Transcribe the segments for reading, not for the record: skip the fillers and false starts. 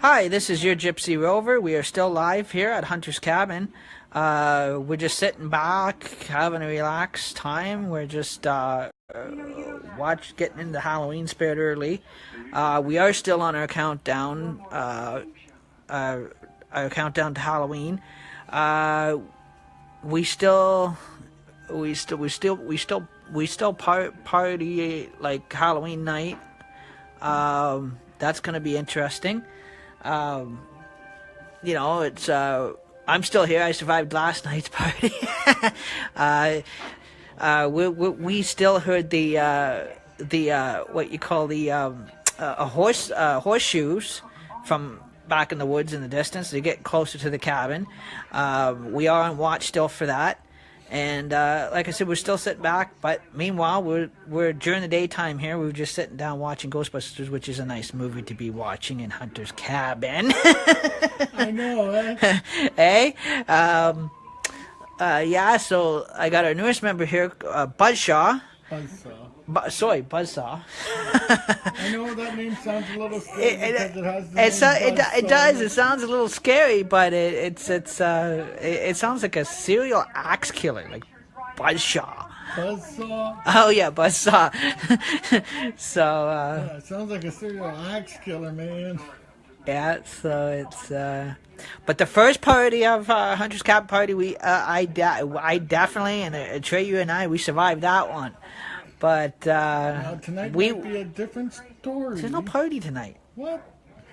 Hi, this is your Gypsy Rover. We are still live here at Hunter's Cabin. We're just sitting back, having a relaxed time. We're just getting into Halloween spirit early. We are still on our countdown, our countdown to Halloween. We still party like Halloween night. That's gonna be interesting. It's I'm still here. I survived last night's party. We still heard the what you call the horseshoes from back in the woods in the distance. They get closer to the cabin. We are on watch still for that. And like I said, we're still sitting back, but meanwhile, we're during the daytime here. We're just sitting down watching Ghostbusters, which is a nice movie to be watching in Hunter's Cabin. I know, eh? Hey, yeah. So I got our newest member here, Buzzsaw. Buzzsaw. I know that name sounds a little scary because it has the it does. It sounds a little scary, but it sounds like a serial axe killer, like Buzzsaw. Buzzsaw? Oh yeah, Buzzsaw. So yeah, it sounds like a serial axe killer, man. Yeah, so it's but the first party of Hunter's Cabin party, I definitely, and Trey, you and I, we survived that one. But tonight might be a different story. There's no party tonight. What?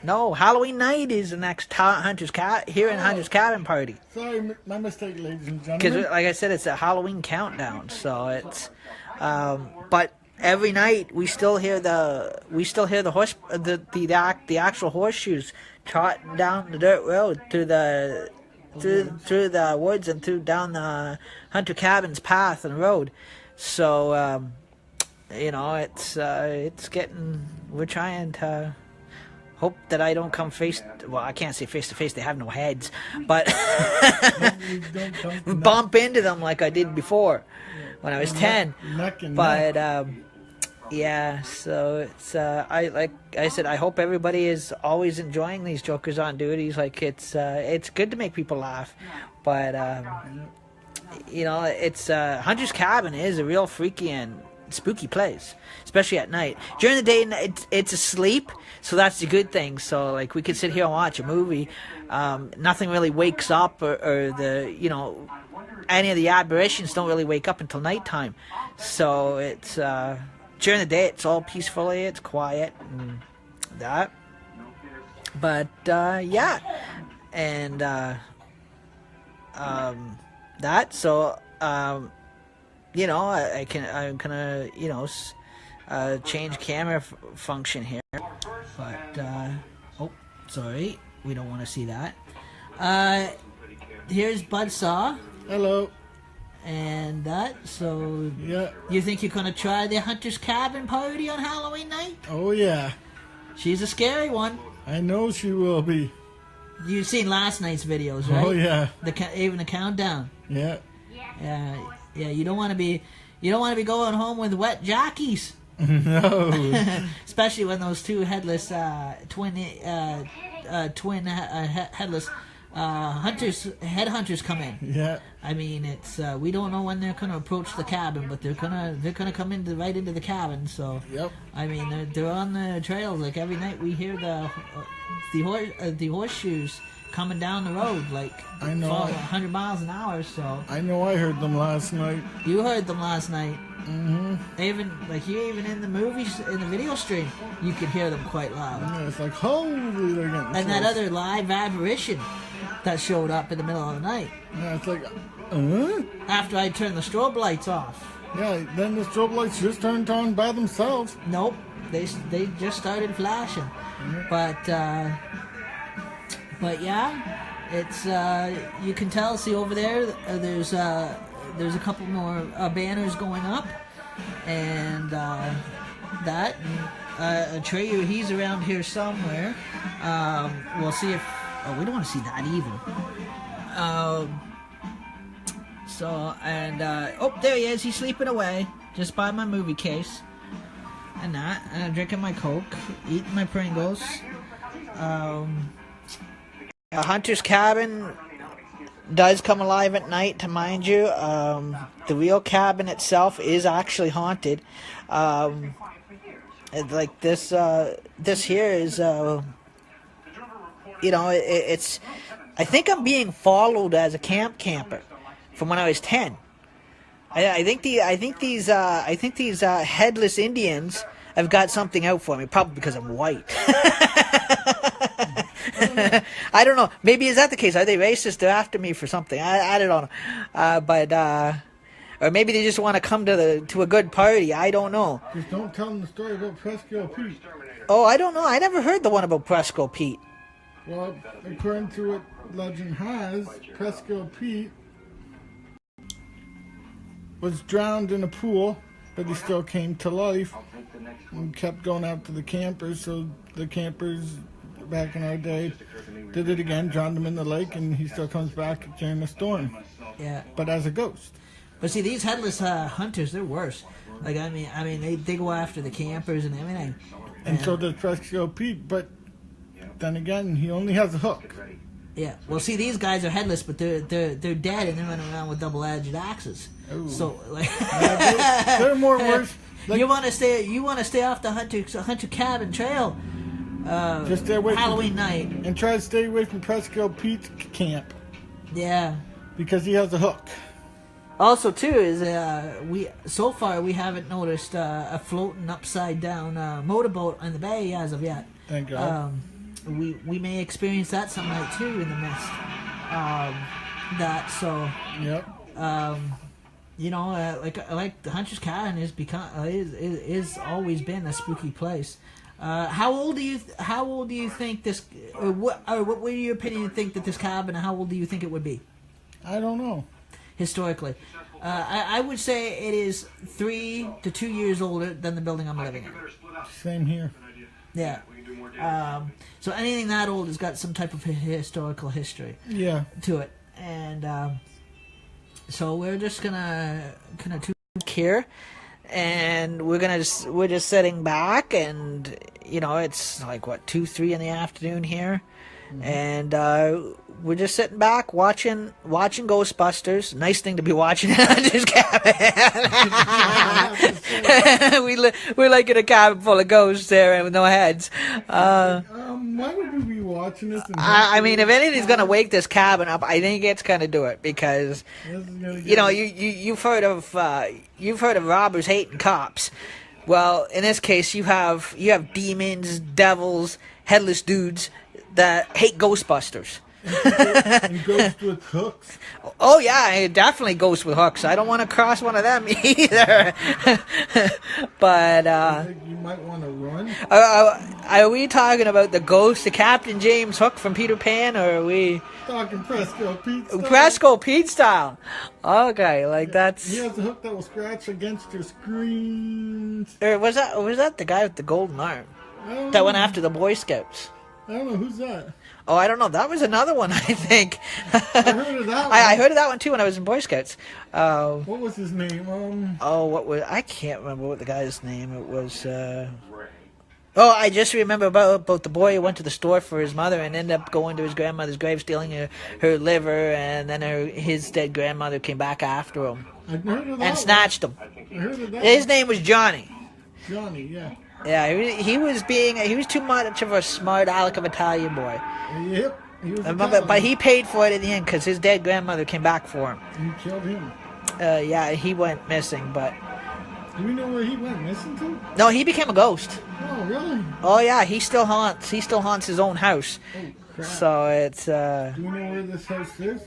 No, Halloween night is the next Hunter's Cabin party. Sorry, my mistake, ladies and gentlemen. Because, like I said, it's a Halloween countdown. So it's, but every night we still hear the actual horseshoes trotting down the dirt road through the woods and down the Hunter Cabin's path and road. So. It's getting. We're trying to hope that I don't come well, I can't say face to face. They have no heads, but bump into them like I did before when I was 10. But yeah. So it's. Like I said, I hope everybody is always enjoying these Jokers on Duties. Like it's good to make people laugh, but it's Hunter's Cabin is a real freaky and spooky place, especially at night. During the day, it's asleep, so that's the good thing. So like we could sit here and watch a movie, nothing really wakes up, or any of the aberrations don't really wake up until nighttime. So it's during the day, it's all peacefully, it's quiet and that. But yeah, and that. So I'm gonna change camera function here, but oh, sorry, we don't want to see that. Here's Buzzsaw. Hello. And that. So yeah, you think you're gonna try the Hunter's Cabin party on Halloween night? Oh yeah. She's a scary one. I know she will be. You've seen last night's videos, right? Oh yeah. Even the countdown. Yeah. Yeah, you don't want to be going home with wet jockeys. No. Especially when those two headless headless headhunters come in. Yeah. I mean, it's we don't know when they're gonna approach the cabin, but they're gonna come right into the cabin. So yep. I mean, they're on the trails. Like every night we hear the horseshoes coming down the road, like I know 100 miles an hour. So I know I heard them last night. You heard them last night. Mm-hmm. Even in the movies, in the video stream, you could hear them quite loud. Yeah, it's like holy, they're getting and that other live apparition that showed up in the middle of the night. Yeah, it's like after I turned the strobe lights off. Yeah, then the strobe lights just turned on by themselves. Nope, they just started flashing. Mm-hmm. But yeah, it's you can tell. See over there, there's a couple more banners going up, and that Atreyu, he's around here somewhere. We'll see if we don't want to see that either. There he is. He's sleeping away just by my movie case, and that, and I'm drinking my Coke, eating my Pringles. A hunter's cabin does come alive at night, to mind you. The real cabin itself is actually haunted. Like this here is, it's. I think I'm being followed as a camper from when I was 10. I think these headless Indians have got something out for me, probably because I'm white. I don't know. Maybe is that the case? Are they racist? They're after me for something. I don't know. Or maybe they just want to come to a good party. I don't know. Just don't tell them the story about Presco Pete. Oh, I don't know. I never heard the one about Presco Pete. Well, according to what legend has, Presco Pete was drowned in a pool, but he still came to life and kept going after the campers. So the campers, back in our day, did it again, drowned him in the lake, and he still comes back during the storm. Yeah. But as a ghost. But see, these headless hunters, they're worse. Like, I mean, they go after the campers and everything. And so does Presco Pete, but then again, he only has a hook. Yeah. Well, see, these guys are headless, but they're dead, and they're running around with double-edged axes. Ooh. So, like, they're more worse. Like, you want to stay off the hunter cabin trail. Just stay away Halloween night, and try to stay away from Presco Pete's camp. Yeah. Because he has a hook. Also, too, is so far we haven't noticed a floating upside down motorboat in the bay as of yet. Thank God. We may experience that some night too in the mist. Yep. Like the Hunter's Cabin is always been a spooky place. How old do you think this? What were your opinion? Think that this cabin? How old do you think it would be? I don't know. Historically, I would say it is 3 to 2 years older than the building I'm living in. Same here. Yeah. So anything that old has got some type of historical history. Yeah. To it, and so we're just gonna kind of here, and we're just sitting back, and it's like 2, 3 in the afternoon here. Mm-hmm. And we're just sitting back watching Ghostbusters. Nice thing to be watching in Hunter's Cabin. We're like in a cabin full of ghosts there and with no heads. Why would we be watching this? I mean, if anything's gonna wake this cabin up, I think it's gonna do it, because you've heard of robbers hating cops. Well, in this case, you have demons, devils, headless dudes that hate Ghostbusters. And ghosts with hooks. Oh yeah, it definitely ghosts with hooks. I don't want to cross one of them either. But I think you might want to run. Are we talking about the ghost of Captain James Hook from Peter Pan, or are we talking Presco Pete style? Presco Pete style. Okay, like that's. He has a hook that will scratch against your screens. Or was that the guy with the golden arm that went after the Boy Scouts? I don't know, who's that? Oh, I don't know. That was another one, I think. I heard of that one. I heard of that one too when I was in Boy Scouts. What was his name? I can't remember what the guy's name. It was. Oh, I just remember about the boy who went to the store for his mother and ended up going to his grandmother's grave, stealing her liver, and then his dead grandmother came back after him and snatched him. I heard of that. His name was Johnny. Johnny, yeah. Yeah, he was too much of a smart aleck of Italian boy. Yep, he was. But he paid for it in the end because his dead grandmother came back for him. And he killed him. Yeah, he went missing, but. Do we know where he went missing to? No, he became a ghost. Oh, really? Oh yeah, he still haunts his own house. Oh crap! So it's. Do we know where this house is?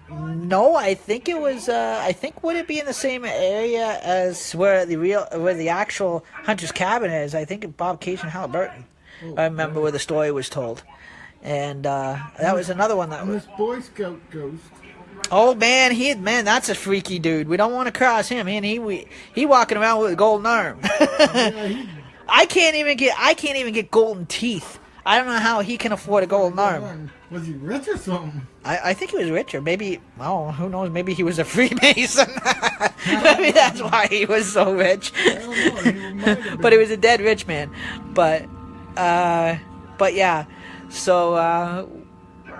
No, I think it was. Would it be in the same area as where the actual Hunter's Cabin is? I think in Bob Cage and Halliburton. Oh, I remember where the story was told, and that was another one that. And this Boy Scout ghost. Oh man, that's a freaky dude. We don't want to cross him. He walking around with a golden arm. I can't even get golden teeth. I don't know how he can afford a golden arm. Was he rich or something? I think he was rich, or maybe, well, who knows, maybe he was a Freemason. Maybe that's why he was so rich. I don't know. But he was a dead rich man. But yeah. So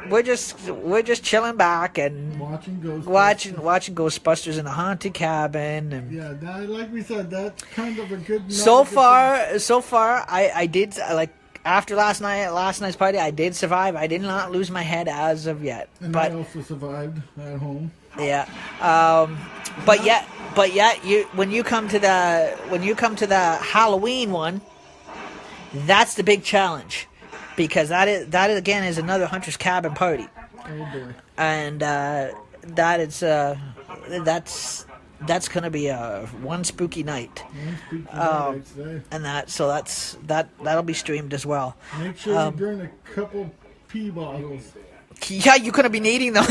we're just chilling back and Watching watching Ghostbusters in a haunted cabin. And yeah, like we said, that's kind of a good. so far, I did like. After last night's party, I did survive. I did not lose my head as of yet. And but I also survived at home. yeah, but yet, when you come to the Halloween one, that's the big challenge, because that again is another Hunter's Cabin party, Oh boy. and that's gonna be a one spooky night. And that'll be streamed as well. Make sure you burn a couple pee bottles. Yeah, you're gonna be needing them,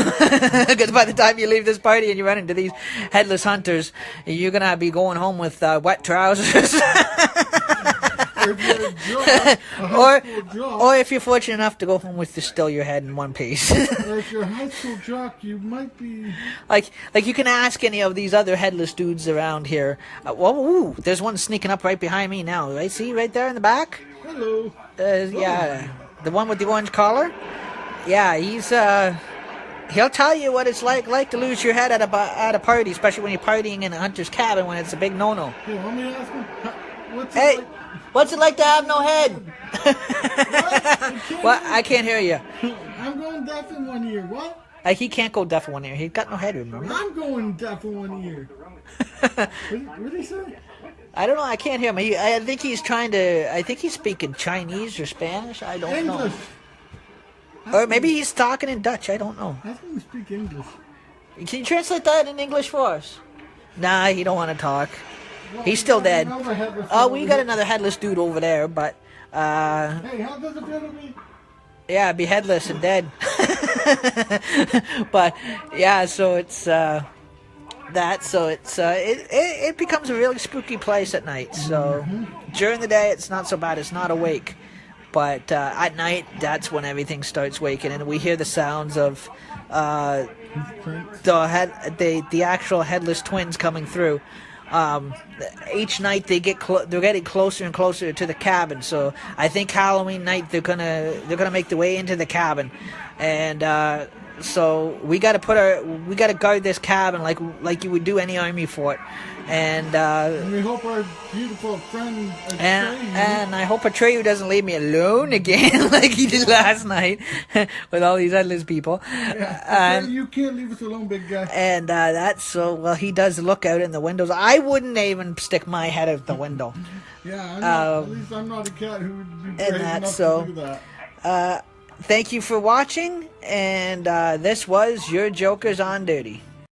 because by the time you leave this party and you run into these headless hunters, you're gonna be going home with wet trousers. If you're a jock, or if you're fortunate enough to go home with still your head in one piece. or if you're a high school jock, you might be. Like you can ask any of these other headless dudes around here. There's one sneaking up right behind me now. Right, see right there in the back. Hello. Yeah, the one with the orange collar. Yeah, he'll tell you what it's like to lose your head at a party, especially when you're partying in a Hunter's Cabin when it's a big no-no. Hey, let me ask him. What's Hey, it like? what's it like to have no head? What? What? I can't hear you. I'm going deaf in one ear. What? He can't go deaf in one ear. He's got no head, remember? I'm going deaf in one ear. What did he say? I don't know. I can't hear him. I think he's speaking Chinese or Spanish. I don't English. know. Or maybe he's talking in Dutch. I don't know. Ask him to speak English. Can you translate that in English for us? Nah, he don't want to talk. Well, He's still dead. Oh, we got it. another headless dude over there, but Hey, how does it feel to be? yeah, be headless and dead. But yeah, so it's it becomes a really spooky place at night. So during the day, it's not so bad. It's not awake, but at night, that's when everything starts waking, and we hear the sounds of the actual headless twins coming through. Each night they're getting closer and closer to the cabin. So I think Halloween night they're gonna make their way into the cabin, and so we gotta guard this cabin like you would do any army fort, and we hope our beautiful friend and I hope Atreyu doesn't leave me alone again like he did last night with all these headless people. Yeah, you can't leave us alone, big guy. And he does look out in the windows. I wouldn't even stick my head out the window. Yeah, at least I'm not a cat who would be brave enough to do that. Thank you for watching, and this was your Jokers on Duty.